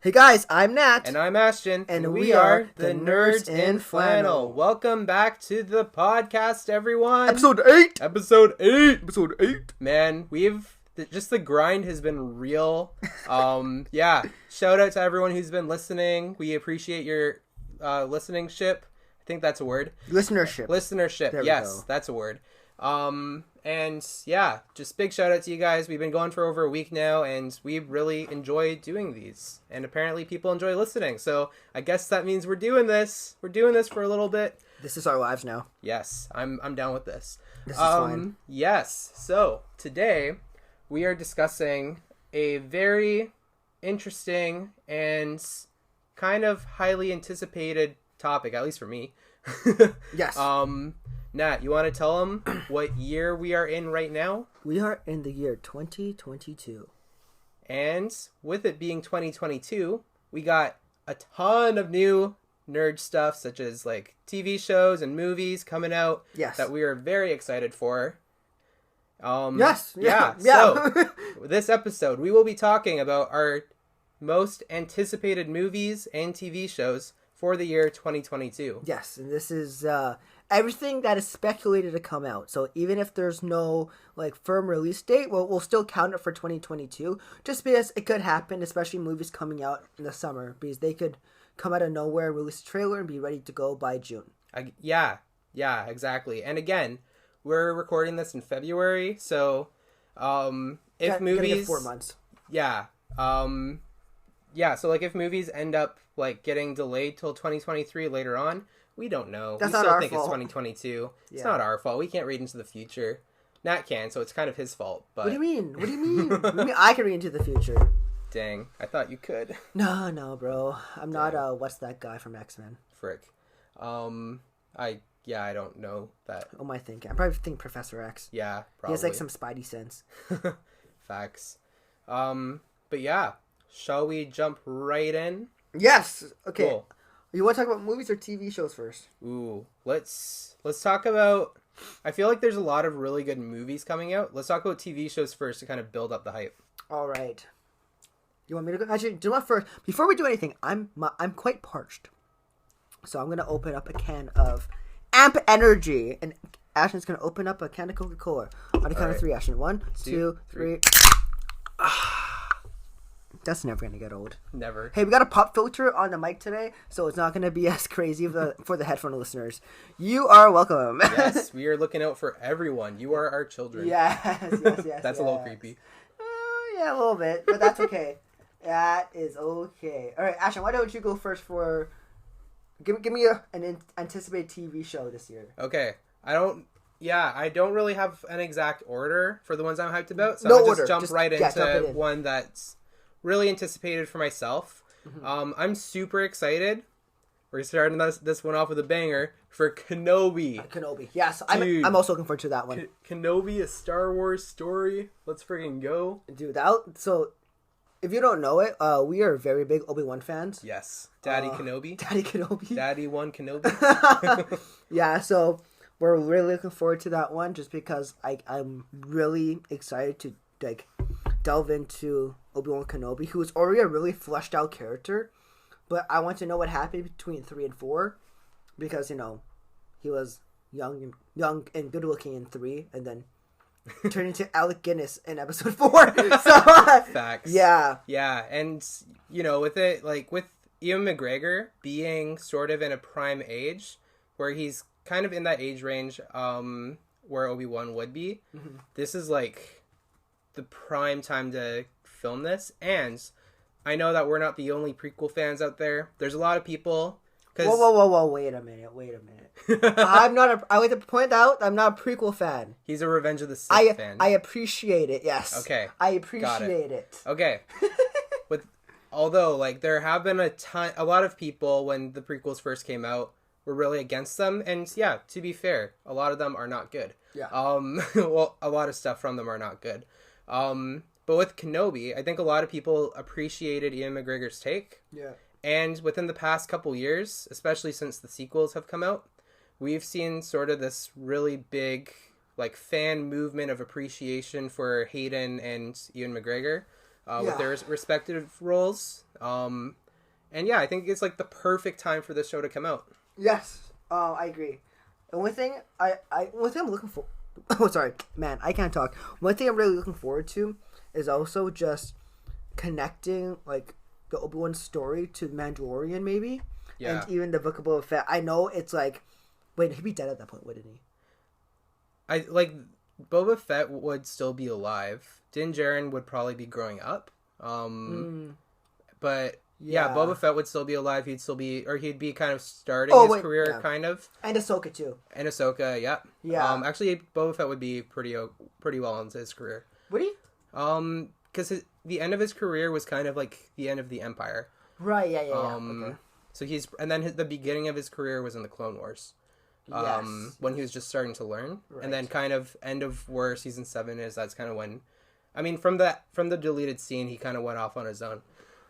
Hey guys, I'm Nat. And I'm Ashton. And we are the Nerds in Flannel. Welcome back to the podcast, everyone. Episode 8! Episode 8! Episode 8! Man, just the grind has been real. Yeah, shout out to everyone who's been listening. We appreciate your listening-ship. I think that's a word. Listenership. There yes, that's a word. And yeah, just big shout out to you guys. We've been going for over a week now, and we really enjoy doing these. And apparently people enjoy listening. So I guess that means we're doing this. We're doing this for a little bit. This is our lives now. Yes, I'm down with this. This is fine. Yes. So today we are discussing a very interesting and kind of highly anticipated topic, at least for me. Yes. Nat, you want to tell them what year we are in right now? We are in the year 2022. And with it being 2022, we got a ton of new nerd stuff, such as like TV shows and movies coming out. Yes. That we are very excited for. Yes. Yeah. So, this episode, we will be talking about our most anticipated movies and TV shows for the year 2022. Yes, and this is everything that is speculated to come out. So even if there's no firm release date, we'll still count it for 2022. Just because it could happen, especially movies coming out in the summer, because they could come out of nowhere, release a trailer, and be ready to go by June. Yeah, exactly. And again, we're recording this in February, so if movies get 4 months. Yeah. So if movies end up getting delayed till 2023 later on, we don't know. That's we not still our think fault. It's 2022. It's Yeah. not our fault. We can't read into the future. Nat can, so it's kind of his fault. But What do you mean? What do you mean I can read into the future? Dang, I thought you could. No, bro. I'm not what's that guy from X-Men? Frick. I don't know that. Oh my thinking. I probably think Professor X. Yeah, He probably. has some spidey sense. Facts. But yeah, shall we jump right in? Yes. Okay. Cool. You want to talk about movies or TV shows first? Ooh, let's talk about. I feel like there's a lot of really good movies coming out. Let's talk about TV shows first to kind of build up the hype. All right. You want me to go? Actually, do you know what? First, before we do anything, I'm quite parched, so I'm gonna open up a can of Amp Energy, and Ashton's gonna open up a can of Coca-Cola. On the count of 3, Ashton. 1, 2, 3. That's never gonna get old. Never. Hey, we got a pop filter on the mic today, so it's not gonna be as crazy for the headphone listeners. You are welcome. Yes, we are looking out for everyone. You are our children. Yes. That's a little creepy. Yeah, a little bit, but that's okay. That is okay. All right, Ashton, why don't you go first for... Give me an anticipated TV show this year. Okay. I don't really have an exact order for the ones I'm hyped about, so No I'll order. just jump right into in. one that's really anticipated for myself. Mm-hmm. I'm super excited. We're starting this one off with a banger for Kenobi. Kenobi, yes. Dude, I'm also looking forward to that one. Kenobi, a Star Wars story. Let's friggin' go. Dude, so... If you don't know it, we are very big Obi-Wan fans. Yes. Daddy Kenobi. Daddy Kenobi. Daddy one Kenobi. Yeah, so we're really looking forward to that one just because I'm really excited to delve into Obi-Wan Kenobi, who is already a really fleshed out character. But I want to know what happened between 3 and 4 because, he was young and good looking in 3 and then turned into Alec Guinness in episode 4. So, Facts. Yeah. Yeah, and, with it, with Ewan McGregor being sort of in a prime age, where he's kind of in that age range where Obi-Wan would be, this is, the prime time to film this, and I know that we're not the only prequel fans out there. There's a lot of people... Whoa, wait a minute. I like to point out, I'm not a prequel fan. He's a Revenge of the Sith fan. I appreciate it, yes. Okay. I appreciate it. Okay. Although, there have been a lot of people, when the prequels first came out, were really against them, and yeah, to be fair, a lot of them are not good. Yeah. A lot of stuff from them are not good. But with Kenobi, I think a lot of people appreciated Ian McGregor's take. Yeah. And within the past couple years, especially since the sequels have come out, we've seen sort of this really big, fan movement of appreciation for Hayden and Ewan McGregor. with their respective roles. And yeah, I think it's like the perfect time for this show to come out. Yes, I agree. And one thing I'm looking for. Oh, sorry, man, I can't talk. One thing I'm really looking forward to is also just connecting like the Obi-Wan story to Mandalorian, maybe, and even the Book of Boba Fett. I know it's like, wait, he'd be dead at that point, wouldn't he? I like Boba Fett would still be alive. Din Djarin would probably be growing up. But yeah, Boba Fett would still be alive. He'd be kind of starting his career, kind of. And Ahsoka too. And Ahsoka, yeah. Yeah. Actually, Boba Fett would be pretty well into his career. Would he? Because the end of his career was kind of like the end of the Empire. Right. Yeah. Okay. So the beginning of his career was in the Clone Wars. When he was just starting to learn, and then kind of end of where season 7 is. That's kind of when, I mean, from the deleted scene, he kind of went off on his own.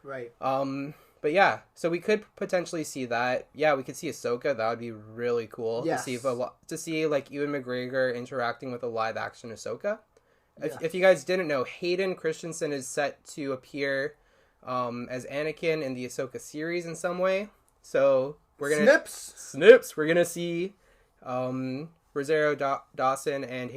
Right. But yeah, so we could potentially see that. Yeah, we could see Ahsoka. That would be really cool to see like Ewan McGregor interacting with a live action Ahsoka. If you guys didn't know, Hayden Christensen is set to appear as Anakin in the Ahsoka series in some way. So we're gonna snips. We're gonna see Rosario Dawson and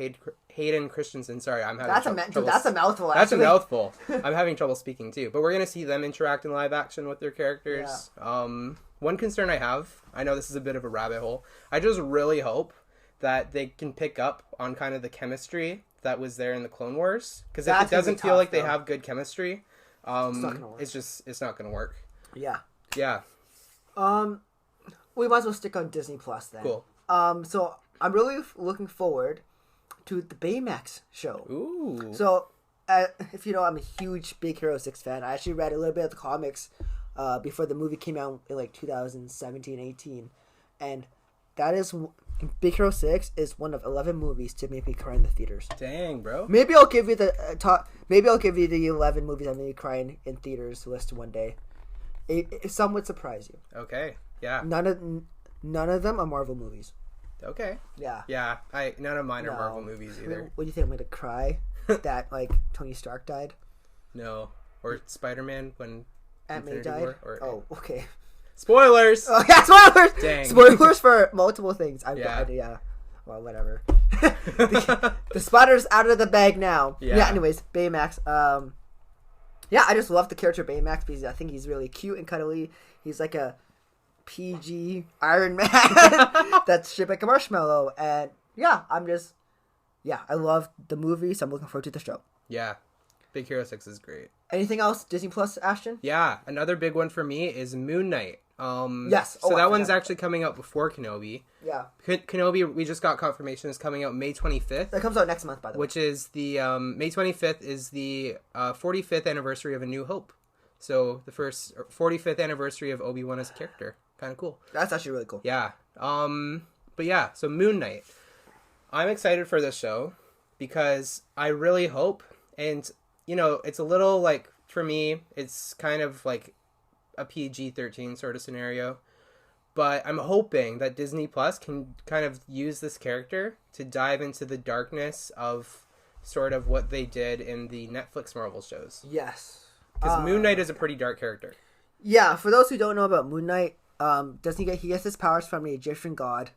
Hayden Christensen. Sorry, I'm having trouble. That's a mouthful. That's a mouthful. I'm having trouble speaking too. But we're gonna see them interact in live action with their characters. Yeah. One concern I have, I know this is a bit of a rabbit hole. I just really hope that they can pick up on kind of the chemistry that was there in the Clone Wars. Because if it doesn't feel like they have good chemistry, it's not gonna work. Yeah. Yeah. We might as well stick on Disney Plus then. Cool. So I'm really looking forward to the Baymax show. Ooh. So, if you know, I'm a huge Big Hero 6 fan. I actually read a little bit of the comics before the movie came out in like 2017-18, and that is Big Hero 6 is one of 11 movies to make me cry in the theaters. Dang, bro. Maybe I'll give you the top. Maybe I'll give you the 11 movies that made me cry in theaters list one day. Some would surprise you. Okay. Yeah. None of them are Marvel movies. Okay. Yeah. Yeah. None of mine are Marvel movies either. What do you think? I'm gonna cry that like Tony Stark died? No. Or Spider-Man when Aunt May died. Okay. Spoilers. Oh yeah, spoilers. Dang. Spoilers for multiple things. Yeah. Well, whatever. the spotter's out of the bag now. Yeah. Anyways, Baymax. Yeah, I just love the character Baymax because I think he's really cute and cuddly. He's like a PG Iron Man that's shaped like a marshmallow. And yeah, I love the movie, so I'm looking forward to the show. Yeah. Big Hero 6 is great. Anything else Disney Plus, Ashton? Yeah, another big one for me is Moon Knight. Yes. So that one's actually coming out before Kenobi. Yeah. Kenobi, we just got confirmation, is coming out May 25th. That comes out next month, by the way. Which is the, May 25th is the 45th anniversary of A New Hope. So the first 45th anniversary of Obi-Wan as a character. Kind of cool. That's actually really cool. Yeah. But yeah, so Moon Knight. I'm excited for this show because I really hope, and, you know, it's a little like, for me, it's kind of like a PG-13 sort of scenario. But I'm hoping that Disney Plus can kind of use this character to dive into the darkness of sort of what they did in the Netflix Marvel shows. Yes. Because Moon Knight is a pretty dark character. Yeah, for those who don't know about Moon Knight, he gets his powers from the Egyptian god.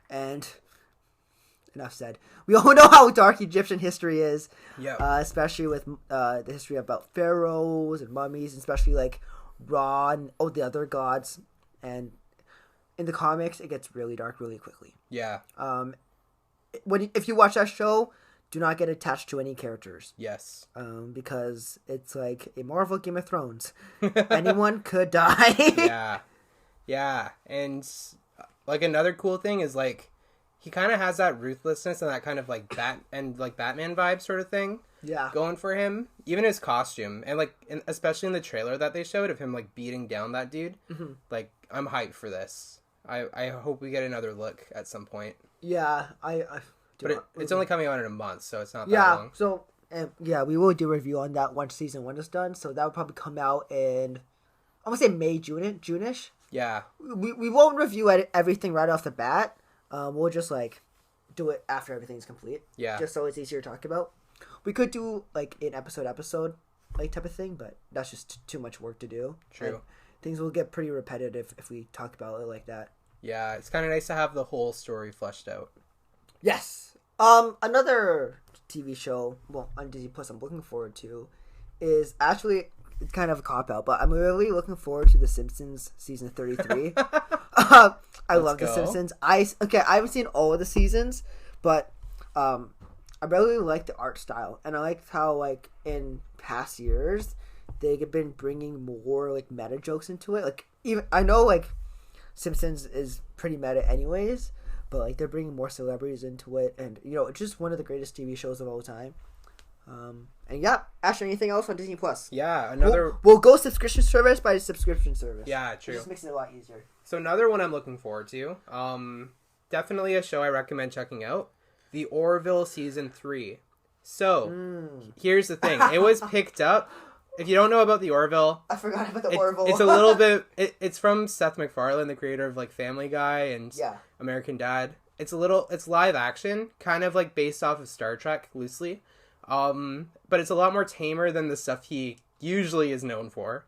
And enough said. We all know how dark Egyptian history is. Yeah. Especially with the history about pharaohs and mummies, especially like Ra and the other gods. And in the comics, it gets really dark really quickly. Yeah. If you watch that show, do not get attached to any characters. Yes. Because it's like a Marvel Game of Thrones. Anyone could die. Yeah. Yeah. And like another cool thing is like he kind of has that ruthlessness and that kind of like Batman vibe sort of thing. Yeah. Going for him. Even his costume. And like especially in the trailer that they showed of him like beating down that dude. Mm-hmm. Like I'm hyped for this. I hope we get another look at some point. Yeah. But it's only coming out in a month, so it's not that long. So, we will do a review on that once season 1 is done. So that will probably come out in, I want to say May, June-ish. Yeah. We won't review everything right off the bat. We'll just, like, do it after everything's complete. Yeah. Just so it's easier to talk about. We could do, like, an episode. like type of thing, but that's just too much work to do. True. And things will get pretty repetitive if we talk about it like that. Yeah, it's kind of nice to have the whole story fleshed out. Yes. Another TV show, on Disney Plus, I'm looking forward to, is actually it's kind of a cop out, but I'm really looking forward to The Simpsons season 33. I love The Simpsons. I haven't seen all of the seasons, but I really like the art style, and I like how like in past years they've been bringing more like meta jokes into it. Like even I know like Simpsons is pretty meta anyways, but like they're bringing more celebrities into it, and it's just one of the greatest TV shows of all time. And yeah, Ashley, anything else on Disney Plus? Yeah, another. We'll go subscription service by subscription service. Yeah, true. It just makes it a lot easier. So another one I'm looking forward to. Definitely a show I recommend checking out. The Orville season 3. So here's the thing: it was picked up. If you don't know about the Orville, I forgot about the Orville. It's a little bit. It's from Seth MacFarlane, the creator of like Family Guy and American Dad. It's live action, kind of like based off of Star Trek loosely, but it's a lot more tamer than the stuff he usually is known for.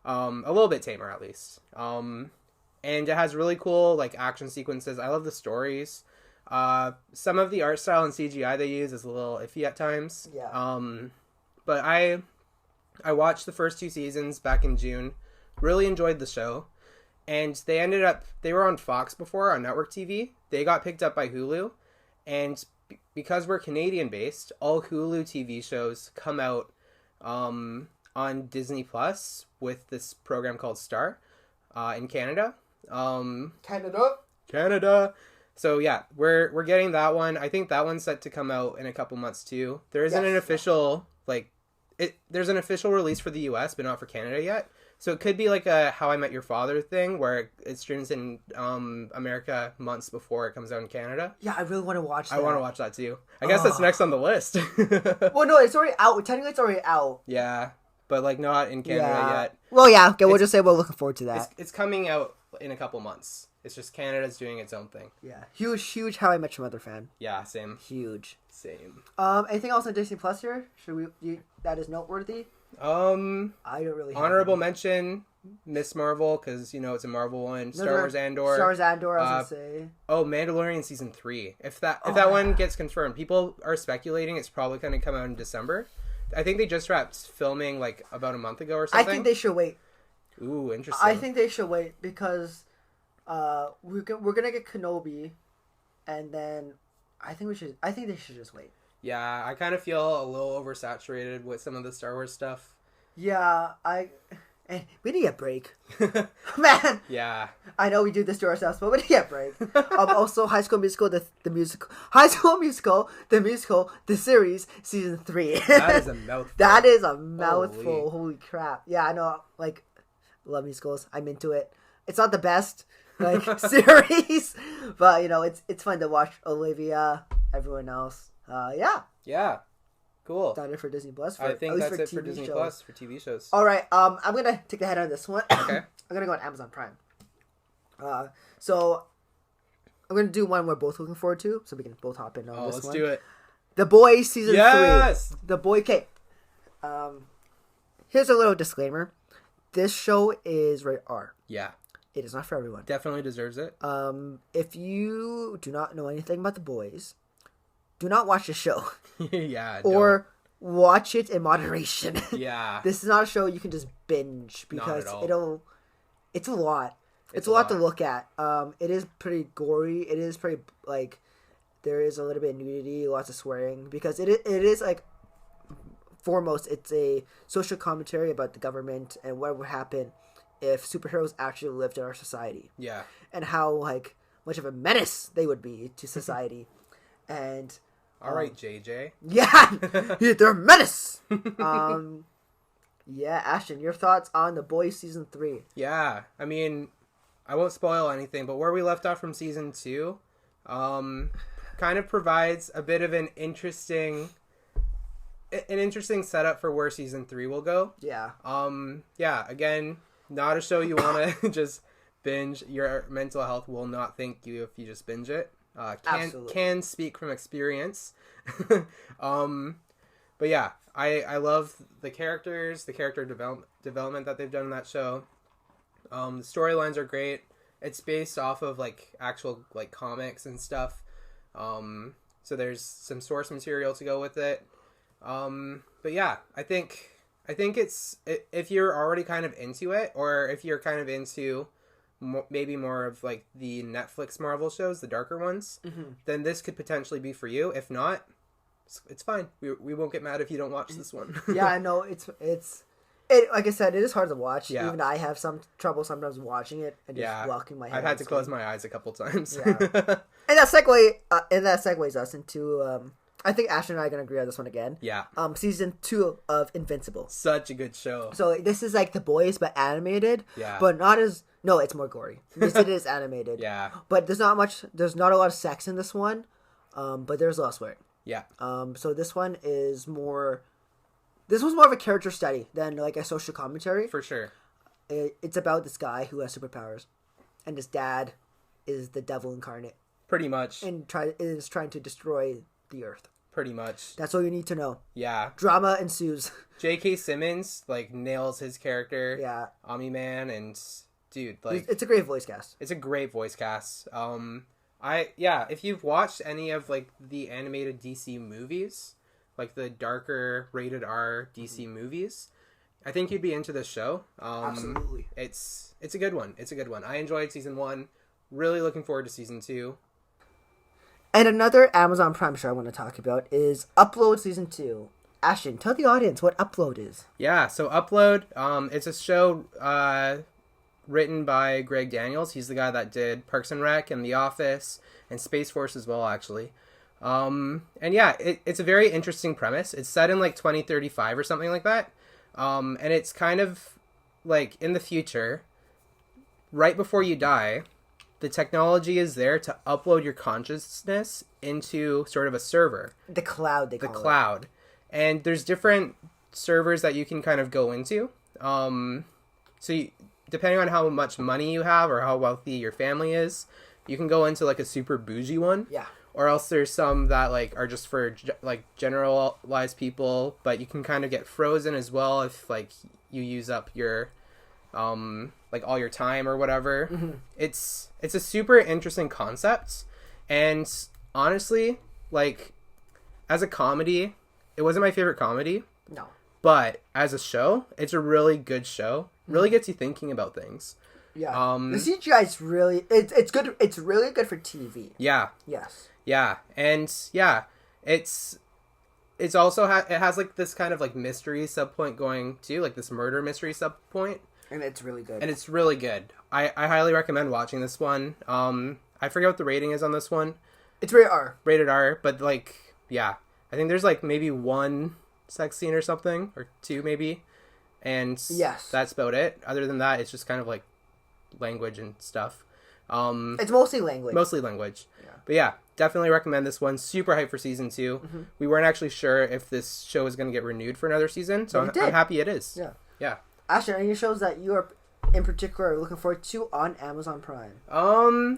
A little bit tamer at least. And it has really cool like action sequences. I love the stories. Some of the art style and CGI they use is a little iffy at times. Yeah. But I watched the first 2 seasons back in June. Really enjoyed the show. And they were on Fox before, on network TV. They got picked up by Hulu. And because we're Canadian based, all Hulu TV shows come out on Disney Plus with this program called Star in Canada. Canada. So yeah, we're getting that one. I think that one's set to come out in a couple months too. There isn't an official there's an official release for the US, but not for Canada yet. So it could be like a How I Met Your Father thing where it streams in America months before it comes out in Canada. Yeah, I really want to watch that. I want to watch that too. I guess that's next on the list. Well, no, it's already out. Technically, it's already out. Yeah, but like not in Canada yet. Well, yeah, okay, we'll just say we're looking forward to that. It's coming out in a couple months. It's just Canada's doing its own thing. Yeah, huge How I Met Your Mother fan. Yeah, same. Huge. Same. Anything else on Disney Plus here? That is noteworthy? I don't really. Honorable mention, Miss Marvel, because it's a Marvel one. Star Wars Andor. Star Wars Andor, I was gonna say. Oh, Mandalorian season 3. If that one gets confirmed, people are speculating it's probably going to come out in December. I think they just wrapped filming like about a month ago or something. I think they should wait. Ooh, interesting. I think they should wait because we're gonna get Kenobi, and then I think they should just wait. Yeah, I kind of feel a little oversaturated with some of the Star Wars stuff. Yeah, we need a break. Man! Yeah. I know we do this to ourselves, but we need a break. Also, High School Musical, the musical. High School Musical, the musical, the series, season 3. That is a mouthful. That is a mouthful. Holy crap. Yeah, I know. Like, love musicals. I'm into it. It's not the best, series, but, it's fun to watch Olivia, everyone else. Yeah. Cool. That's it for Disney Plus. I think that's it for Disney Plus for TV shows. All right. I'm gonna take the head on this one. Okay. I'm gonna go on Amazon Prime. So I'm gonna do one we're both looking forward to, so we can both hop in on this one. Let's do it. The Boys season 3. Yes. The Boy. Okay. Here's a little disclaimer. This show is rated R. Yeah. It is not for everyone. Definitely deserves it. If you do not know anything about The Boys, do not watch the show. Yeah. Or watch it in moderation. Yeah. This is not a show you can just binge because it's a lot. It's a lot to look at. It is pretty gory. It is pretty there is a little bit of nudity, lots of swearing because it is foremost it's a social commentary about the government and what would happen if superheroes actually lived in our society. Yeah. And how much of a menace they would be to society. And all right, JJ. Yeah, they're a menace. Yeah, Ashton, your thoughts on The Boys season 3? Yeah, I mean, I won't spoil anything, but where we left off from season 2, kind of provides a bit of an interesting setup for where season 3 will go. Yeah. Yeah. Again, not a show you want to just binge. Your mental health will not thank you if you just binge it. Can speak from experience. But But yeah, I love the characters, the character development that they've done in that show. The storylines are great. It's based off of like actual like comics and stuff. So there's some source material to go with it. But yeah, I think it's, if you're already kind of into it, or if you're kind of into maybe more of like the Netflix Marvel shows, the darker ones, then this could potentially be for you. If not, it's fine. We won't get mad if you don't watch this one. Yeah, I know it's like I said, it is hard to watch. Yeah. Even I have some trouble sometimes watching it and just walking my head. I've had to close my eyes a couple times. Yeah. And that segues us into I think Ashton and I are gonna agree on this one again. Yeah. Season 2 of Invincible. Such a good show. So this is like The Boys but animated. Yeah. But not as, no, it's more gory. This it is animated. Yeah. But there's not a lot of sex in this one. But there's a lot of swearing. Yeah. So this one is more. This was more of a character study than like a social commentary. For sure. It's about this guy who has superpowers, and his dad is the devil incarnate. Pretty much. And is trying to destroy the earth. Pretty much. That's all you need to know. Yeah. Drama ensues. J.K. Simmons like nails his character. Yeah. Omni-Man, and dude, like, it's a great voice cast. It's a great voice cast. If you've watched any of like the animated DC movies, like the darker rated R DC movies, I think you'd be into this show. Absolutely. It's a good one. It's a good one. I enjoyed season 1. Really looking forward to season 2. And another Amazon Prime show I want to talk about is Upload Season 2. Ashton, tell the audience what Upload is. Yeah, so Upload, it's a show written by Greg Daniels. He's the guy that did Parks and Rec and The Office and Space Force as well, actually. And yeah, it's a very interesting premise. It's set in like 2035 or something like that. And it's kind of like in the future, right before you die, the technology is there to upload your consciousness into sort of a server. The cloud, they call it. The cloud. And there's different servers that you can kind of go into. Depending on how much money you have or how wealthy your family is, you can go into like a super bougie one. Yeah. Or else there's some that like are just for like generalized people, but you can kind of get frozen as well if like you use up your like all your time or whatever. Mm-hmm. It's a super interesting concept, and honestly, like as a comedy, it wasn't my favorite comedy. No. But as a show, it's a really good show. Really gets you thinking about things. Yeah. The CGI is really it's good. It's really good for TV. Yeah. Yes. Yeah, and yeah, it's also it has like this kind of like mystery subpoint going too, like this murder mystery subpoint. And it's really good. And it's really good. I highly recommend watching this one. I forget what the rating is on this one. It's rated R. Rated R, but like, yeah. I think there's like maybe 1 sex scene or something, or 2 maybe. And yes, that's about it. Other than that, it's just kind of like language and stuff. It's mostly language. Yeah. But yeah, definitely recommend this one. Super hyped for season 2. Mm-hmm. We weren't actually sure if this show was going to get renewed for another season, so I'm happy it is. Yeah. Yeah. Ashton, any shows that you are in particular looking forward to on Amazon Prime?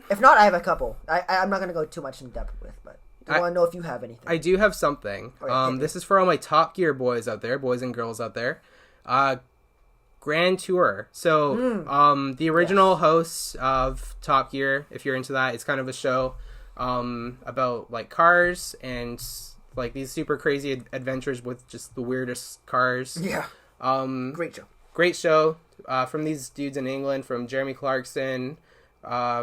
If not, I have a couple. I'm not going to go too much in depth with, but I want to know if you have anything. I do have something. This is for all my Top Gear boys out there, boys and girls out there. Grand Tour. So, the original hosts of Top Gear, if you're into that, it's kind of a show about like cars and like these super crazy adventures with just the weirdest cars. Yeah. Great show. From these dudes in England, from Jeremy Clarkson,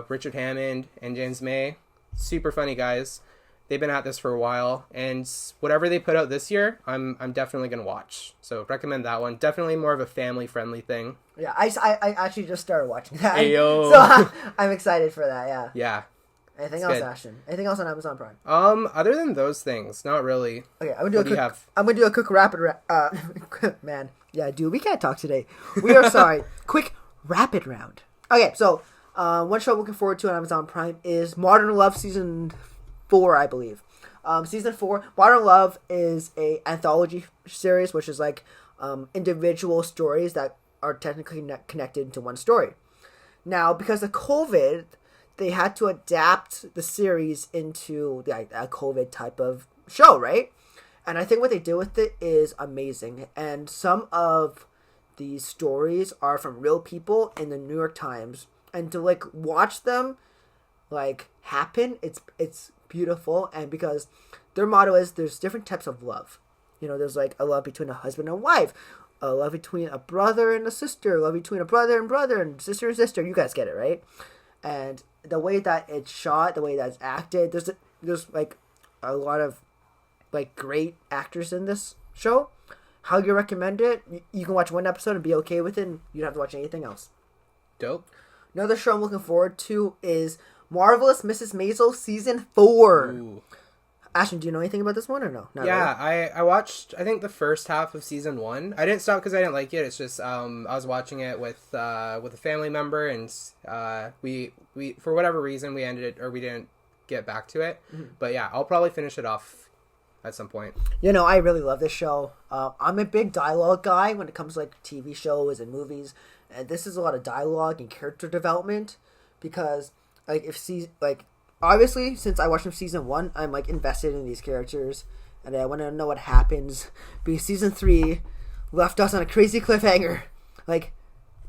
Richard Hammond, and James May. Super funny guys. They've been at this for a while, and whatever they put out this year, I'm definitely gonna watch. So recommend that one. Definitely more of a family friendly thing. Yeah, I actually just started watching that. Ayo. So I'm excited for that. Yeah. Yeah. Anything else, Ashton? Anything else on Amazon Prime? Other than those things, not really. Okay, I'm gonna do a quick rapid. Man, yeah, dude, we can't talk today. We are sorry. Quick rapid round. Okay, so one show I'm looking forward to on Amazon Prime is Modern Love Season 4, I believe. Season 4, Modern Love is a anthology series, which is like individual stories that are technically connected into one story. Now, because of COVID, they had to adapt the series into a COVID type of show, right? And I think what they did with it is amazing. And some of these stories are from real people in the New York Times. And to, like, watch them, like, happen, it's beautiful. And because their motto is there's different types of love. You know, there's, like, a love between a husband and wife. A love between a brother and a sister. A love between a brother and sister and sister. You guys get it, right? And the way that it's shot, the way that it's acted, there's like, a lot of, like, great actors in this show. Highly recommend it. You can watch one episode and be okay with it, and you don't have to watch anything else. Dope. Another show I'm looking forward to is Marvelous Mrs. Maisel Season 4. Ooh. Ashton, do you know anything about this one or no? Not Yeah, really? I watched, I think, the first half of Season 1. I didn't stop because I didn't like it. It's just, I was watching it with a family member, and we for whatever reason, we ended it, or we didn't get back to it. Mm-hmm. But yeah, I'll probably finish it off at some point. You know, I really love this show. I'm a big dialogue guy when it comes to, like, TV shows and movies. And this is a lot of dialogue and character development. Because, like, obviously, since I watched from Season 1, I'm, like, invested in these characters. And I want to know what happens. Because Season 3 left us on a crazy cliffhanger. Like,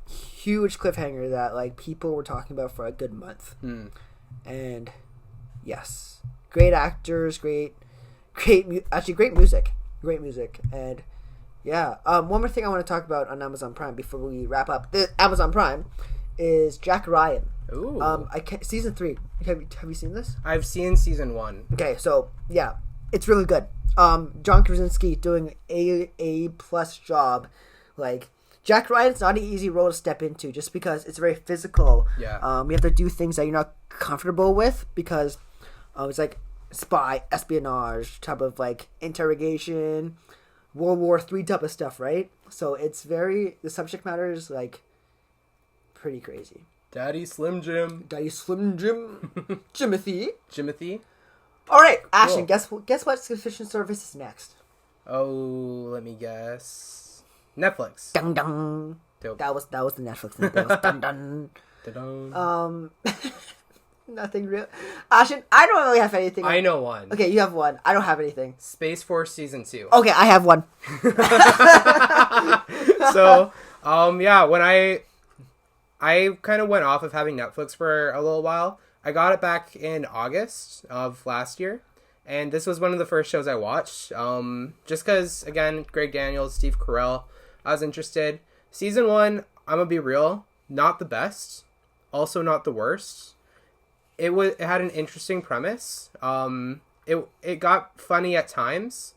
huge cliffhanger that, like, people were talking about for a good month. And, yes. Great actors, great music. Great music. And, yeah. One more thing I want to talk about on Amazon Prime before we wrap up the Amazon Prime is Jack Ryan. Ooh. Season 3. Have you seen this? I've seen Season 1. Okay, so, yeah. It's really good. John Krasinski doing a plus job. Like, Jack Ryan's not an easy role to step into just because it's very physical. Yeah. You have to do things that you're not comfortable with because it's like spy, espionage type of, like, interrogation, World War III type of stuff, right? So it's the subject matter is, like, pretty crazy. Daddy Slim Jim. Jimothy. All right, Ashton, cool. Guess what subscription service is next? Oh, let me guess. Netflix. Dun dun. Dope. That was the Netflix thing. That was dun dun. Dun-dun. Nothing real. Ashton, I don't really have anything. I know one. Okay, you have one. I don't have anything. Space Force Season 2. Okay, I have one. So, yeah, when I kind of went off of having Netflix for a little while. I got it back in August of last year, and this was one of the first shows I watched. Just because, again, Greg Daniels, Steve Carell, I was interested. Season 1, I'm gonna be real, not the best, also not the worst. It had an interesting premise. It got funny at times,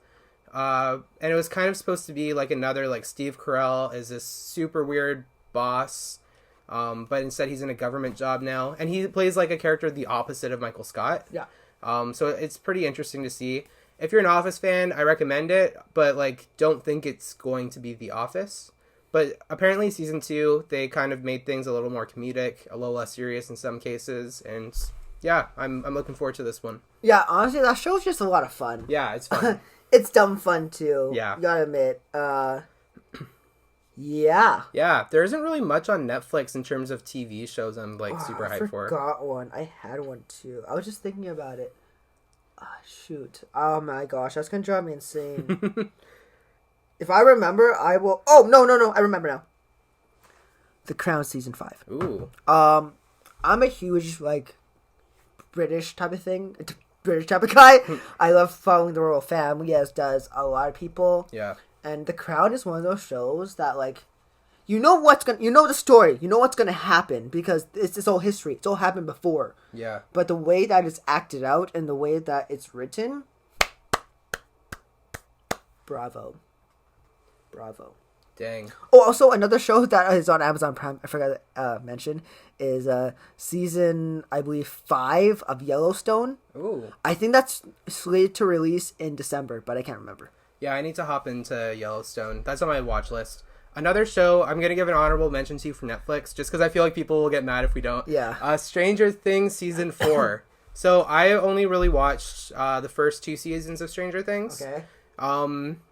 and it was kind of supposed to be like another, like, Steve Carell is this super weird boss. But instead he's in a government job now, and he plays like a character the opposite of Michael Scott. Yeah. So it's pretty interesting to see. If you're an Office fan, I recommend it, but, like, don't think it's going to be The Office. But apparently Season 2, they kind of made things a little more comedic, a little less serious in some cases, and yeah, I'm looking forward to this one. Yeah, honestly, that show's just a lot of fun. Yeah, it's fun. It's dumb fun too. Yeah. You gotta admit. Yeah. Yeah, there isn't really much on Netflix in terms of TV shows I'm, like, super hyped for. I forgot one. I had one too. I was just thinking about it. Shoot. Oh my gosh, that's gonna drive me insane. If I remember, I will... Oh, no. I remember now. The Crown Season 5. Ooh. I'm a huge, like, British type of guy. I love following the royal family, as does a lot of people. Yeah. And The Crown is one of those shows that, like, you know the story, you know what's gonna happen because it's all history. It's all happened before. Yeah. But the way that it's acted out and the way that it's written, bravo. Dang. Oh, also another show that is on Amazon Prime, I forgot to mention, is season, I believe, 5 of Yellowstone. Ooh. I think that's slated to release in December, but I can't remember. Yeah, I need to hop into Yellowstone. That's on my watch list. Another show, I'm going to give an honorable mention to from Netflix, just because I feel like people will get mad if we don't. Yeah. Stranger Things Season 4. So I only really watched the first 2 seasons of Stranger Things. Okay.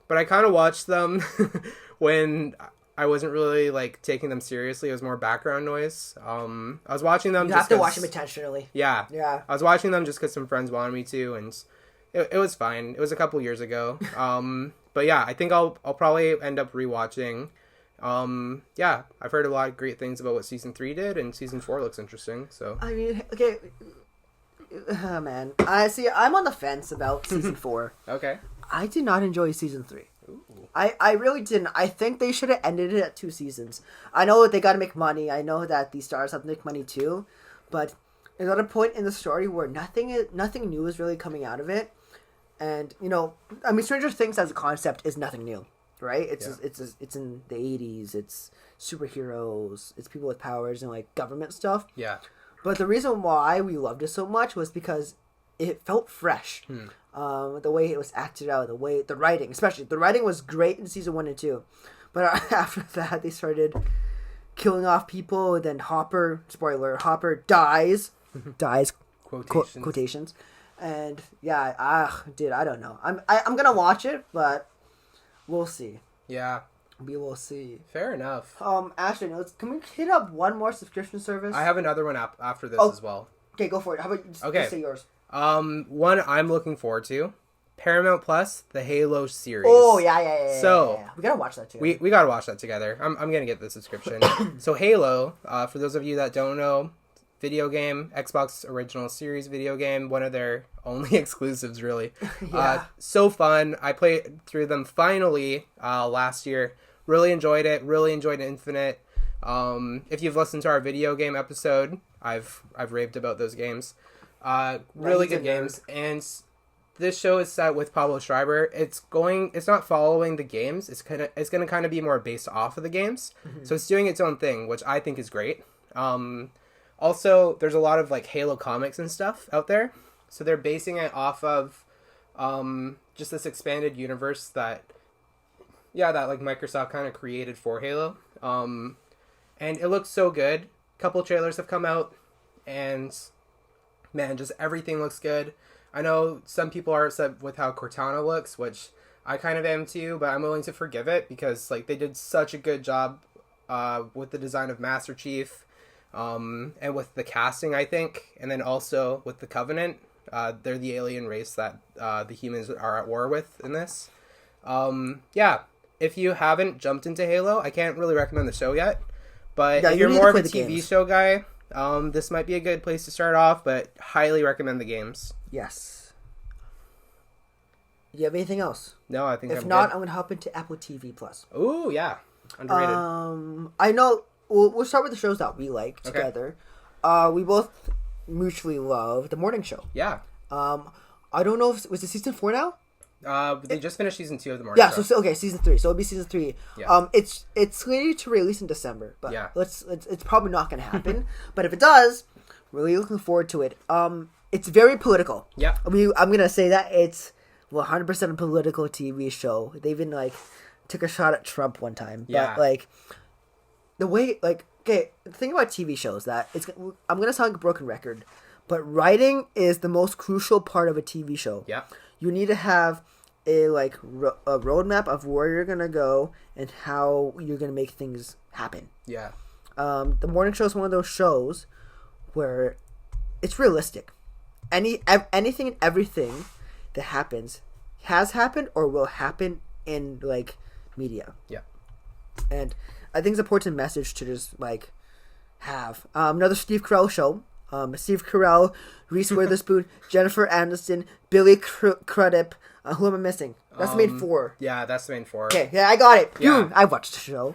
But I kind of watched them when I wasn't really, like, taking them seriously. It was more background noise. I was watching them You have to watch them intentionally. Yeah. Yeah. I was watching them just because some friends wanted me to, and it was fine. It was a couple years ago. But yeah, I think I'll probably end up rewatching. Yeah, I've heard a lot of great things about what season 3 did, and season 4 looks interesting. So I mean, okay, man, I'm on the fence about season 4. Okay. I did not enjoy season 3. Ooh. I really didn't. I think they should have ended it at 2 seasons. I know they got to make money. I know that these stars have to make money too, but there's at a point in the story where nothing new is really coming out of it. And, you know, I mean, Stranger Things as a concept is nothing new, right? It's in the 80s. It's superheroes. It's people with powers and, like, government stuff. Yeah. But the reason why we loved it so much was because it felt fresh. The way it was acted out, the writing, especially. The writing was great in season 1 and 2. But after that, they started killing off people. Then Hopper dies. Quotations. And yeah, I don't know. I'm gonna watch it, but we'll see. Yeah, we will see. Fair enough. Ashley, can we hit up one more subscription service? I have another one after this as well. Okay, go for it. How about you just say yours? One I'm looking forward to, Paramount Plus, the Halo series. Oh yeah. So we gotta watch that too. We gotta watch that together. I'm gonna get the subscription. So Halo, for those of you that don't know, video game, Xbox original series video game, one of their only exclusives really. Yeah. So fun. I played through them finally last year. Really enjoyed it. Really enjoyed Infinite. If you've listened to our video game episode, I've raved about those games. Really good games. And this show is set with Pablo Schreiber. It's not following the games. It's gonna kind of be more based off of the games. Mm-hmm. So it's doing its own thing, which I think is great. Also, there's a lot of like Halo comics and stuff out there. So they're basing it off of just this expanded universe that like Microsoft kind of created for Halo. And it looks so good. Couple trailers have come out, and man, just everything looks good. I know some people are upset with how Cortana looks, which I kind of am too, but I'm willing to forgive it because like they did such a good job with the design of Master Chief. And with the casting, I think, and then also with the Covenant, they're the alien race that the humans are at war with in this. If you haven't jumped into Halo, I can't really recommend the show yet, but if you're more of a TV show guy, this might be a good place to start off, but highly recommend the games. Yes. Do you have anything else? No, I think if not, I'm going to hop into Apple TV Plus. Ooh, yeah. Underrated. I know... We'll start with the shows that we like together. Okay. We both mutually love The Morning Show. Yeah. I don't know if... Was it season 4 now? They just finished season 2 of The Morning Show. Yeah, so season 3. So it'll be season 3. Yeah. It's slated to release in December. But yeah. It's probably not going to happen. But if it does, really looking forward to it. It's very political. Yeah. I'm going to say that it's 100% a political TV show. They even, like, took a shot at Trump one time. But, yeah. like... The way, like, okay, the thing about TV shows that I'm going to sound like a broken record, but writing is the most crucial part of a TV show. Yeah. You need to have a roadmap of where you're going to go and how you're going to make things happen. Yeah. The Morning Show is one of those shows where it's realistic. Anything and everything that happens has happened or will happen in, like, media. Yeah. And I think it's an important message to just, like, have. Another Steve Carell show. Steve Carell, Reese Witherspoon, Jennifer Aniston, Billy Crudup. Who am I missing? That's the main 4. Yeah, that's the main 4. Okay, yeah, I got it. Yeah. I watched the show.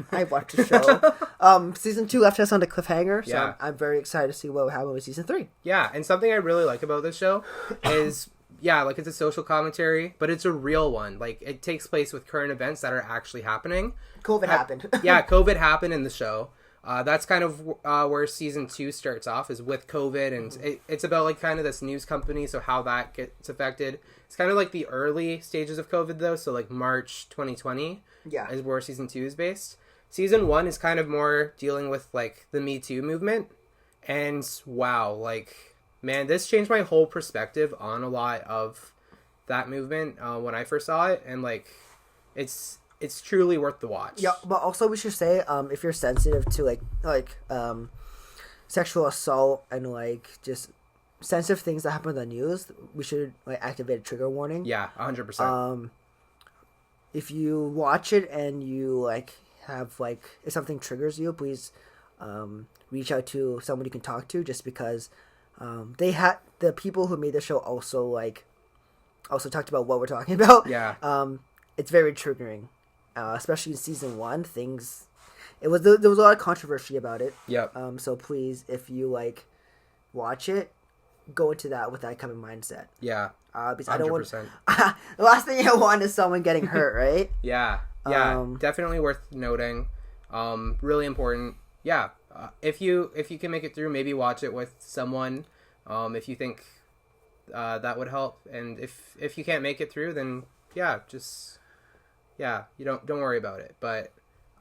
Season 2 left us on the cliffhanger, so yeah. I'm very excited to see what will happen with season 3. Yeah, and something I really like about this show is... Yeah, like it's a social commentary, but it's a real one. Like it takes place with current events that are actually happening. COVID happened. Yeah, COVID happened in the show. That's kind of where season 2 starts off, is with COVID, and it's about like kind of this news company, so how that gets affected. It's kind of like the early stages of COVID though, so like March 2020 is where season 2 is based. Season 1 is kind of more dealing with like the Me Too movement, and wow, like... Man, this changed my whole perspective on a lot of that movement when I first saw it, and like, it's truly worth the watch. Yeah, but also we should say, if you're sensitive to like sexual assault and like just sensitive things that happen in the news, we should like activate a trigger warning. Yeah, 100%. If you watch it and you like have like if something triggers you, please reach out to someone you can talk to. Just because they had the people who made the show also talked about what we're talking about. Yeah. It's very triggering, especially in season 1. There was a lot of controversy about it. Yep. So please, if you like watch it, go into that with that kind of mindset. Yeah. Because 100%. I don't want the last thing I want is someone getting hurt, right? Yeah. Yeah. Definitely worth noting. Really important. Yeah. If you can make it through, maybe watch it with someone. If you think that would help, and if you can't make it through, then you don't worry about it. But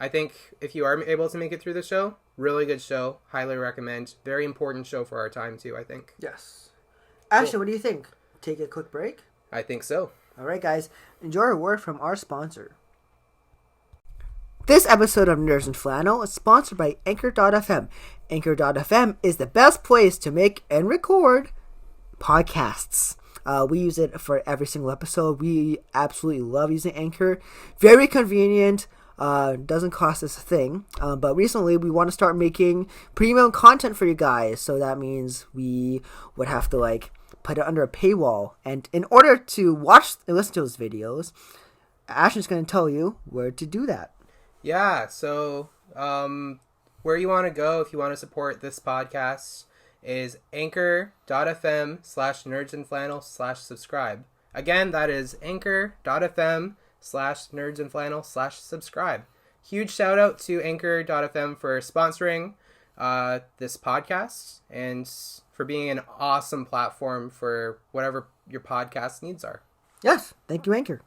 I think if you are able to make it through the show, really good show, highly recommend. Very important show for our time too, I think. Yes. Ashton, What do you think? Take a quick break? I think so. All right, guys. Enjoy a word from our sponsor. This episode of Nerds and Flannel is sponsored by Anchor.fm. Anchor.fm is the best place to make and record podcasts. We use it for every single episode. We absolutely love using Anchor. Very convenient. Doesn't cost us a thing. But recently we want to start making premium content for you guys. So that means we would have to like put it under a paywall. And in order to watch and listen to those videos, Ashton's going to tell you where to do that. Yeah, so where you want to go if you want to support this podcast is anchor.fm/nerdsandflannel/subscribe. Again, that is anchor.fm/nerdsandflannel/subscribe. Huge shout out to anchor.fm for sponsoring this podcast and for being an awesome platform for whatever your podcast needs are. Yes, thank you, Anchor.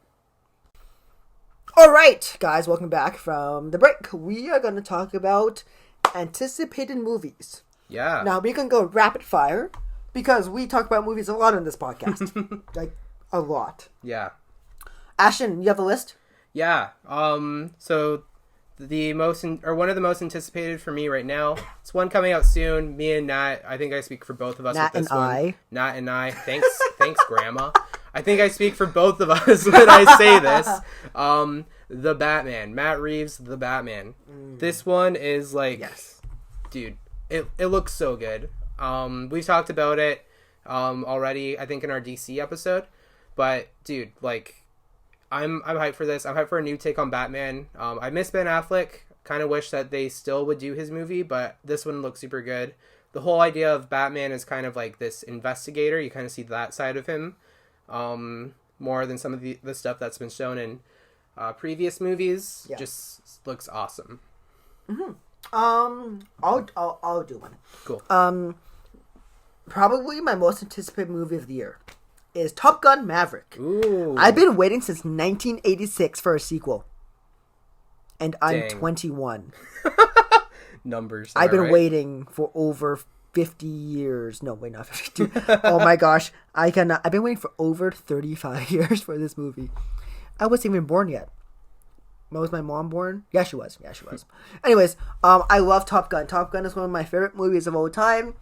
All right, guys, welcome back from the break. We are going to talk about anticipated movies. Yeah. Now, we can go rapid fire because we talk about movies a lot on this podcast. Like, a lot. Yeah. Ashton, you have a list? Yeah. So one of the most anticipated for me right now. It's one coming out soon. Me and Nat. I think I speak for both of us Nat with this and one. I. Nat and I. Thanks, Grandma. I think I speak for both of us when I say this. The Batman. Matt Reeves, The Batman. This one is like, yes, dude, it looks so good. We've talked about it already, I think, in our DC episode. But dude, like, I'm hyped for this. I'm hyped for a new take on Batman. I miss Ben Affleck. Kind of wish that they still would do his movie, but this one looks super good. The whole idea of Batman is kind of like this investigator. You kind of see that side of him more than some of the stuff that's been shown in previous movies. Yeah. Just looks awesome. Mm-hmm. I'll do one. Cool. Probably my most anticipated movie of the year is Top Gun Maverick. Ooh. I've been waiting since 1986 for a sequel. And I'm 21. Numbers. I've been right? waiting for over 50 years. No, wait, not 52. Oh my gosh. I've been waiting for over 35 years for this movie. I wasn't even born yet. Was my mom born? Yeah, she was. Anyways, I love Top Gun. Top Gun is one of my favorite movies of all time.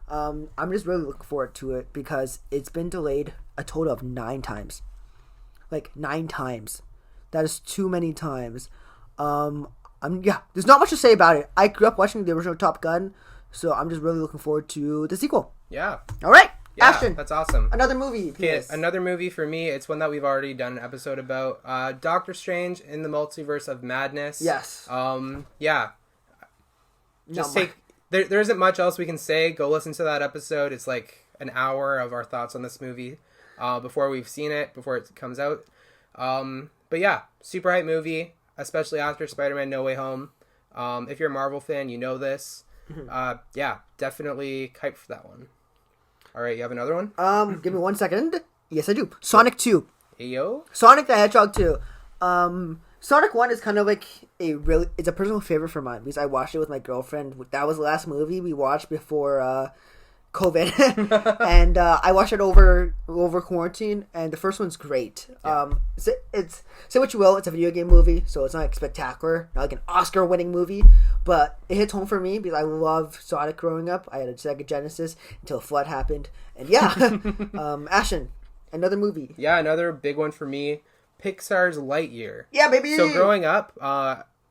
I'm just really looking forward to it because it's been delayed a total of 9 times. Like 9 times. That is too many times. There's not much to say about it. I grew up watching the original Top Gun, so I'm just really looking forward to the sequel. Yeah. All right. Yeah, Ashton. That's awesome. Another movie. Okay, another movie for me. It's one that we've already done an episode about. Doctor Strange in the Multiverse of Madness. Yes. Yeah. There isn't much else we can say. Go listen to that episode. It's like an hour of our thoughts on this movie before we've seen it, before it comes out. But yeah, super hype movie, especially after Spider-Man No Way Home. If you're a Marvel fan, you know this. Yeah, definitely hyped for that one. All right, you have another one? Give me 1 second. Yes, I do. Sonic 2. Hey, yo. Sonic the Hedgehog 2. Sonic 1 is kind of like it's a personal favorite for mine because I watched it with my girlfriend. That was the last movie we watched before COVID, and I watched it over quarantine, and the first one's great. Yeah. It's say what you will, it's a video game movie, so it's not like spectacular, not like an Oscar-winning movie, but it hits home for me because I love Sonic growing up. I had a Sega Genesis until Flood happened, and yeah, Ashton, another movie. Yeah, another big one for me, Pixar's Lightyear. Yeah, baby. So growing up,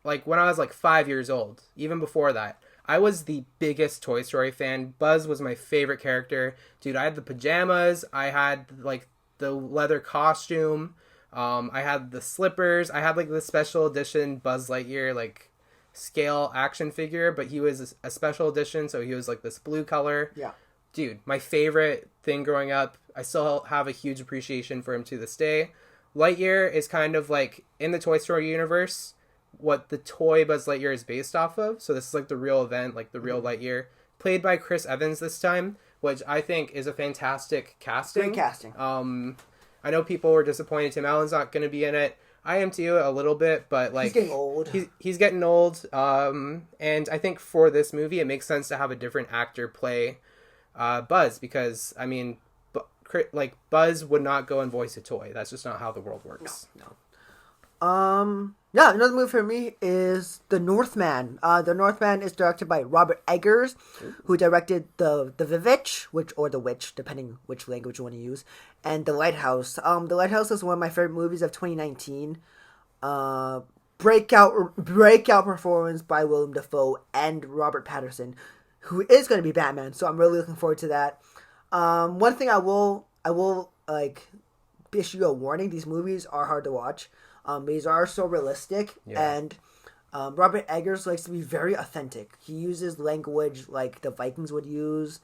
like when I was like 5 years old, even before that, I was the biggest Toy Story fan. Buzz was my favorite character. Dude, I had the pajamas. I had like the leather costume. I had the slippers. I had like the special edition Buzz Lightyear like scale action figure, but he was a special edition, so he was like this blue color. Yeah. Dude, my favorite thing growing up. I still have a huge appreciation for him to this day. Lightyear is kind of like in the Toy Story universe what the toy Buzz Lightyear is based off of. So this is like the real event, like the real Lightyear, played by Chris Evans this time, which I think is a fantastic casting. Great casting. I know people were disappointed Tim Allen's not going to be in it. I am too a little bit, but like he's getting old. He's getting old. And I think for this movie, it makes sense to have a different actor play Buzz because I mean, like Buzz would not go and voice a toy. That's just not how the world works. No. Yeah, another movie for me is The Northman. The Northman is directed by Robert Eggers, who directed the Witch, the Witch, depending which language you want to use, and The Lighthouse. The Lighthouse is one of my favorite movies of 2019. Breakout performance by Willem Dafoe and Robert Pattinson, who is going to be Batman. So I'm really looking forward to that. One thing I will like issue a warning: these movies are hard to watch. These are so realistic, and Robert Eggers likes to be very authentic. He uses language like the Vikings would use.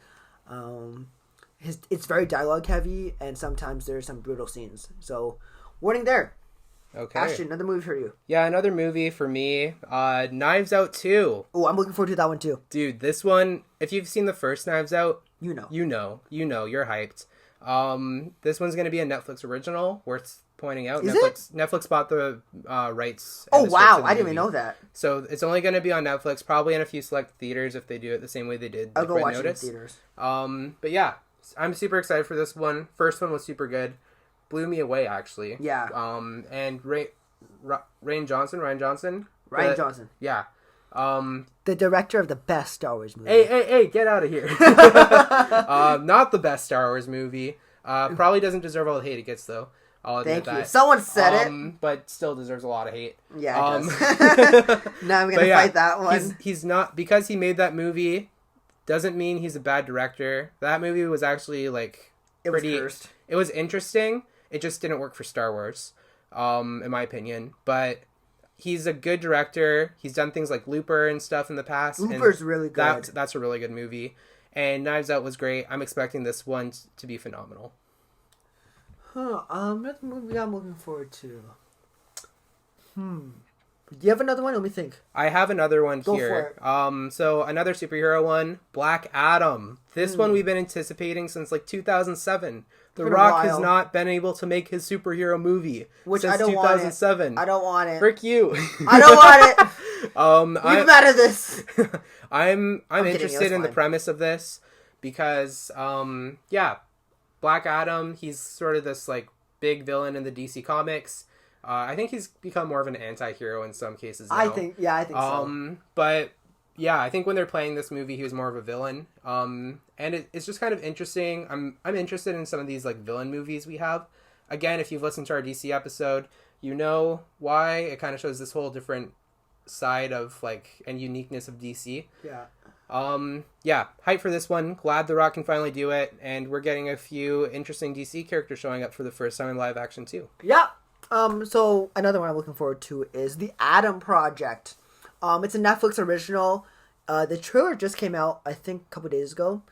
It's very dialogue heavy, and sometimes there's some brutal scenes. So, warning there. Okay. Ashton, another movie for you. Yeah, another movie for me. Knives Out 2. Oh, I'm looking forward to that one too. Dude, this one, if you've seen the first Knives Out, you know, you're hyped. This one's going to be a Netflix original, worth pointing out. Is Netflix bought the rights. Oh, wow. I didn't even know that. So it's only going to be on Netflix, probably in a few select theaters if they do it the same way they did. I'll go watch it in theaters. But yeah, I'm super excited for this one. First one was super good. Blew me away, actually. Yeah. And Ryan Johnson. Yeah. The director of the best Star Wars movie. Hey, get out of here. Not the best Star Wars movie. Probably doesn't deserve all the hate it gets, though. I'll admit Thank you. that. Someone said it. But still deserves a lot of hate. Yeah, it does. Now I'm going to fight that one. He's not... Because he made that movie, doesn't mean he's a bad director. That movie was actually, like... It was cursed. It was interesting. It just didn't work for Star Wars, in my opinion. But... He's a good director. He's done things like Looper and stuff in the past. Looper's really good. That's a really good movie. And Knives Out was great. I'm expecting this one to be phenomenal. Another movie I'm looking forward to. Do you have another one? Let me think. I have another one Go here. For it. So another superhero one, Black Adam. This one we've been anticipating since like 2007. The Rock has not been able to make his superhero movie since I don't 2007. Want it. I don't want it. Frick you. I don't want it. I'm out of this. I'm interested in the premise of this because, Black Adam, he's sort of this like big villain in the DC comics. I think he's become more of an anti-hero in some cases now. I think so. But yeah, I think when they're playing this movie, he was more of a villain. And it's just kind of interesting. I'm interested in some of these like villain movies we have. Again, if you've listened to our DC episode, you know why. It kind of shows this whole different side of like and uniqueness of DC. Yeah. Hype for this one. Glad The Rock can finally do it, and we're getting a few interesting DC characters showing up for the first time in live action too. Yeah. So another one I'm looking forward to is The Adam Project. It's a Netflix original. The trailer just came out, I think, a couple days ago.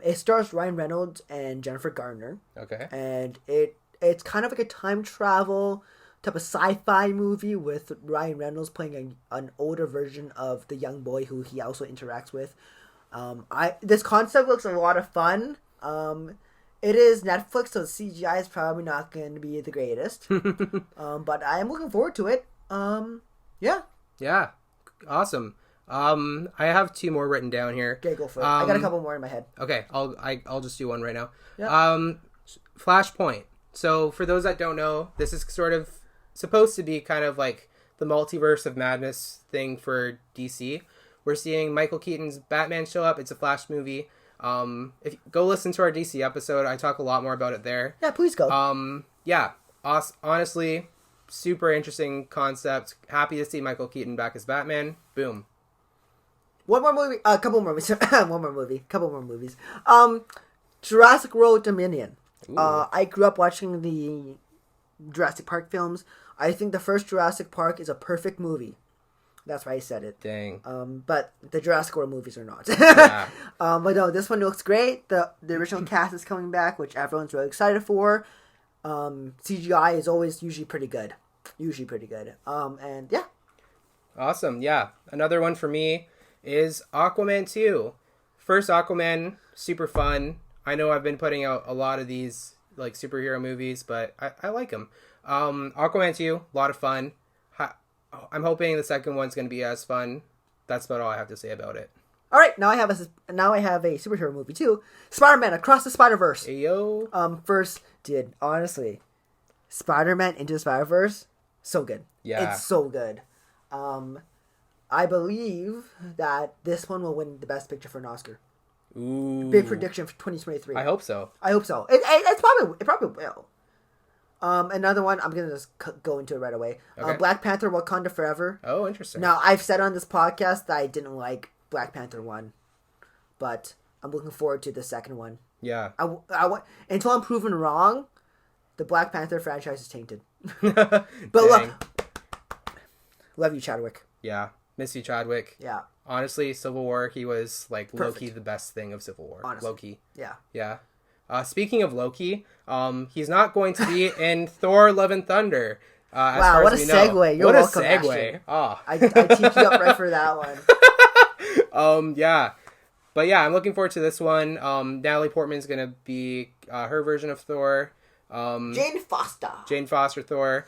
It stars Ryan Reynolds and Jennifer Garner. Okay. And it's kind of like a time travel type of sci-fi movie with Ryan Reynolds playing an older version of the young boy who he also interacts with. This concept looks like a lot of fun. It is Netflix, so CGI is probably not going to be the greatest. But I am looking forward to it. Yeah. Yeah. Awesome. I have 2 more written down here. Okay, go for it. I got a couple more in my head. Okay, I'll just do one right now. Yeah. Flashpoint. So for those that don't know, this is sort of supposed to be kind of like the multiverse of madness thing for DC. We're seeing Michael Keaton's Batman show up. It's a Flash movie. If you go listen to our DC episode, I talk a lot more about it there. Yeah, please go. Yeah, honestly, super interesting concept. Happy to see Michael Keaton back as Batman. Boom. One more movie. A couple more movies. One more movie. Couple more movies. Jurassic World Dominion. I grew up watching the Jurassic Park films. I think the first Jurassic Park is a perfect movie. That's why I said it. Dang. But the Jurassic World movies are not. Yeah. But no, this one looks great. The original cast is coming back, which everyone's really excited for. CGI is always usually pretty good. And yeah. Awesome. Yeah. Another one for me is Aquaman 2. First Aquaman, super fun. I know I've been putting out a lot of these like superhero movies, but I like them. Aquaman 2, a lot of fun. I'm hoping the second one's going to be as fun. That's about all I have to say about it. All right, now I have a superhero movie too. Spider-Man Across the Spider-Verse. Ayo. First, dude, honestly, Spider-Man Into the Spider-Verse, so good. Yeah. It's so good. I believe that this one will win the Best Picture for an Oscar. Ooh. Big prediction for 2023. I hope so. It probably will. Another one, I'm going to just go into it right away. Okay. Black Panther Wakanda Forever. Oh, interesting. Now, I've said on this podcast that I didn't like Black Panther 1, but I'm looking forward to the second one. Yeah. Until I'm proven wrong, the Black Panther franchise is tainted. But look, love you, Chadwick. Yeah. Miss you, Chadwick. Yeah. Honestly, Civil War, he was like Perfect. Loki, the best thing of Civil War. Honestly. Loki. Yeah. Yeah. Speaking of Loki, he's not going to be in Thor: Love and Thunder. Wow, what a segue! You're welcome, Ashton. Oh. I teed you up right for that one. Yeah, but yeah, I'm looking forward to this one. Natalie Portman's gonna be her version of Thor. Jane Foster Thor.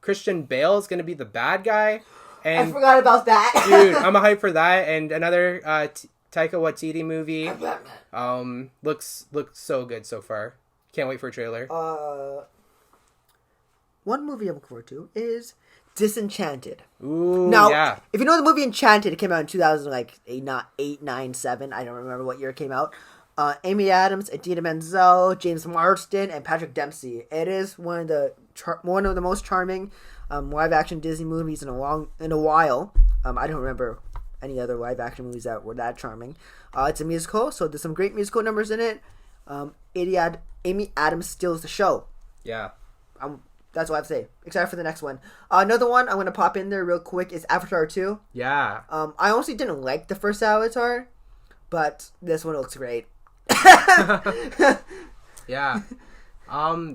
Christian Bale is gonna be the bad guy. And I forgot about that. Dude, I'm a hype for that. And another Taika Waititi movie. Looks so good so far. Can't wait for a trailer. One movie I'm looking forward to is Disenchanted. Ooh, now, yeah. If you know the movie Enchanted, it came out in 2008, 9, 7. I don't remember what year it came out. Amy Adams, Idina Menzel, James Marsden, and Patrick Dempsey. It is one of the most charming live action Disney movies in a while. I don't remember any other live action movies that were that charming. It's a musical, so there's some great musical numbers in it. Amy Adams steals the show. Yeah. That's what I have to say. Excited for the next one. Another one I'm going to pop in there real quick is Avatar 2. Yeah. I honestly didn't like the first Avatar, but this one looks great. Yeah.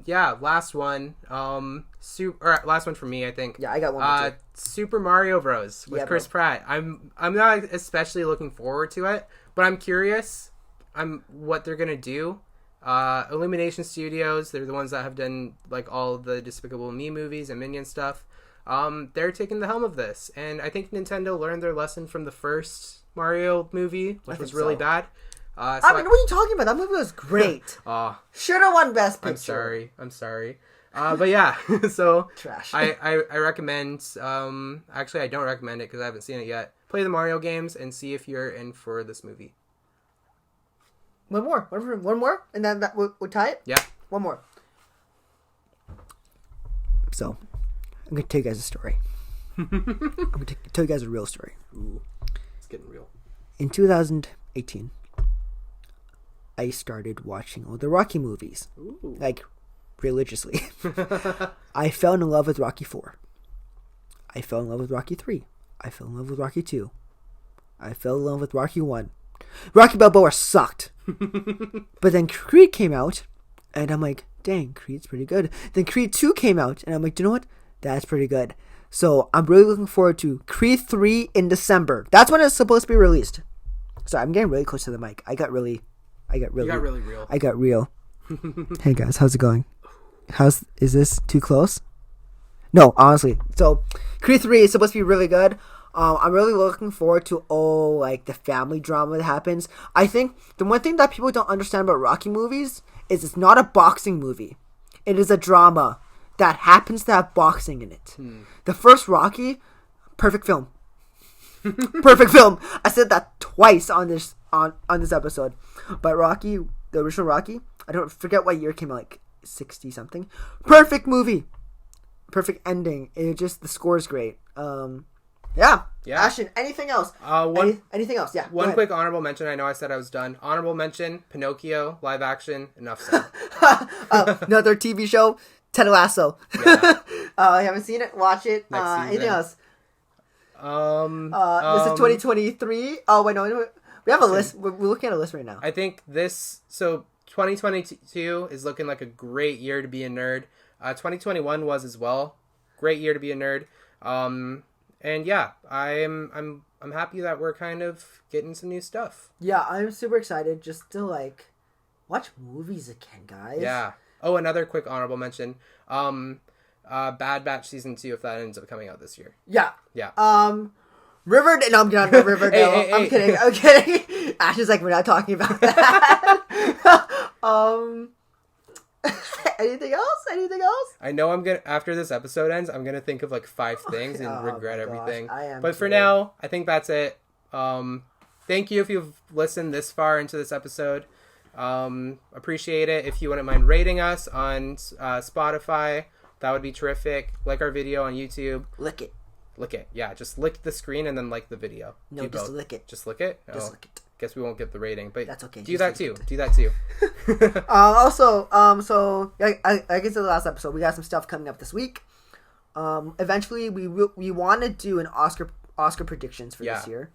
Yeah, last one. Last one for me, I think. Yeah, I got one. Super Mario Bros. with Chris Pratt. I'm not especially looking forward to it, but I'm curious what they're gonna do. Illumination Studios, they're the ones that have done like all the Despicable Me movies and Minion stuff. They're taking the helm of this, and I think Nintendo learned their lesson from the first Mario movie, which was really bad. What are you talking about? That movie was great. Should have won Best Picture. I'm sorry. But yeah, so trash. I recommend. Actually, I don't recommend it because I haven't seen it yet. Play the Mario games and see if you're in for this movie. One more, and then that we'll tie it. Yeah, one more. So, I'm gonna tell you guys a story. I'm gonna tell you guys a real story. Ooh, it's getting real. In 2018, I started watching all the Rocky movies. Ooh. Like, religiously. I fell in love with Rocky 4. I fell in love with Rocky 3. I fell in love with Rocky 2. I fell in love with Rocky 1. Rocky Balboa sucked. But then Creed came out, and I'm like, dang, Creed's pretty good. Then Creed 2 came out, and I'm like, you know what? That's pretty good. So I'm really looking forward to Creed 3 in December. That's when it's supposed to be released. So I'm getting really close to the mic. I got really real. I got real. Hey guys, how's it going? Is this too close? No, honestly. So Creed 3 is supposed to be really good. I'm really looking forward to all like the family drama that happens. I think the one thing that people don't understand about Rocky movies is it's not a boxing movie. It is a drama that happens to have boxing in it. The first Rocky, perfect film. Perfect film. I said that twice on this episode. But Rocky, the original Rocky, I don't forget what year it came out, like 60 something. Perfect movie. Perfect ending. It just the score is great. Yeah. Ashton, anything else? Anything else? Yeah. One quick honorable mention. I know I said I was done. Honorable mention: Pinocchio live action. Enough said. Another TV show, Ted Lasso. Yeah. I haven't seen it. Watch it. Anything else? This is 2023. Oh wait, no. We have a list. We're looking at a list right now. I think this. So 2022 is looking like a great year to be a nerd. 2021 was as well. Great year to be a nerd. And yeah, I'm happy that we're kind of getting some new stuff. Yeah, I'm super excited just to like watch movies again, guys. Yeah. Oh, another quick honorable mention. Bad Batch season 2, if that ends up coming out this year. Yeah. Yeah. Riverdale. No, I'm not Riverdale. Hey, I'm kidding. I'm kidding. Ash is like, we're not talking about that. Anything else? I know after this episode ends, I'm gonna think of like 5 things and regret everything. But for too. now, I think that's it. Thank you if you've listened this far into this episode. Appreciate it. If you wouldn't mind rating us on Spotify, that would be terrific. Like our video on YouTube. Lick it. Yeah, just lick the screen and then like the video. No, just lick it. Just lick it? Just lick it. Guess we won't get the rating, but that's okay. Do that too. Also, so like I guess in the last episode, we got some stuff coming up this week. Eventually, we want to do an Oscar predictions for this year.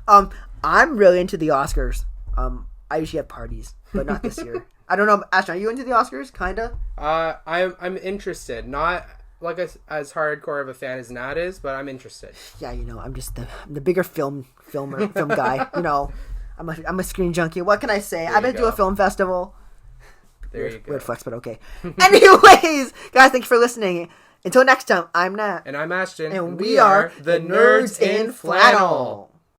I'm really into the Oscars. I usually have parties, but not this year. I don't know, Ashton, are you into the Oscars? Kinda. I'm interested. Not like as hardcore of a fan as Nat is, but I'm interested. Yeah, I'm just the bigger film guy. I'm a screen junkie. What can I say? I've been to a film festival. There you go. Weird flex, but okay. Anyways, guys, thanks for listening. Until next time, I'm Nat. And I'm Ashton. And we are the Nerds in Flannel.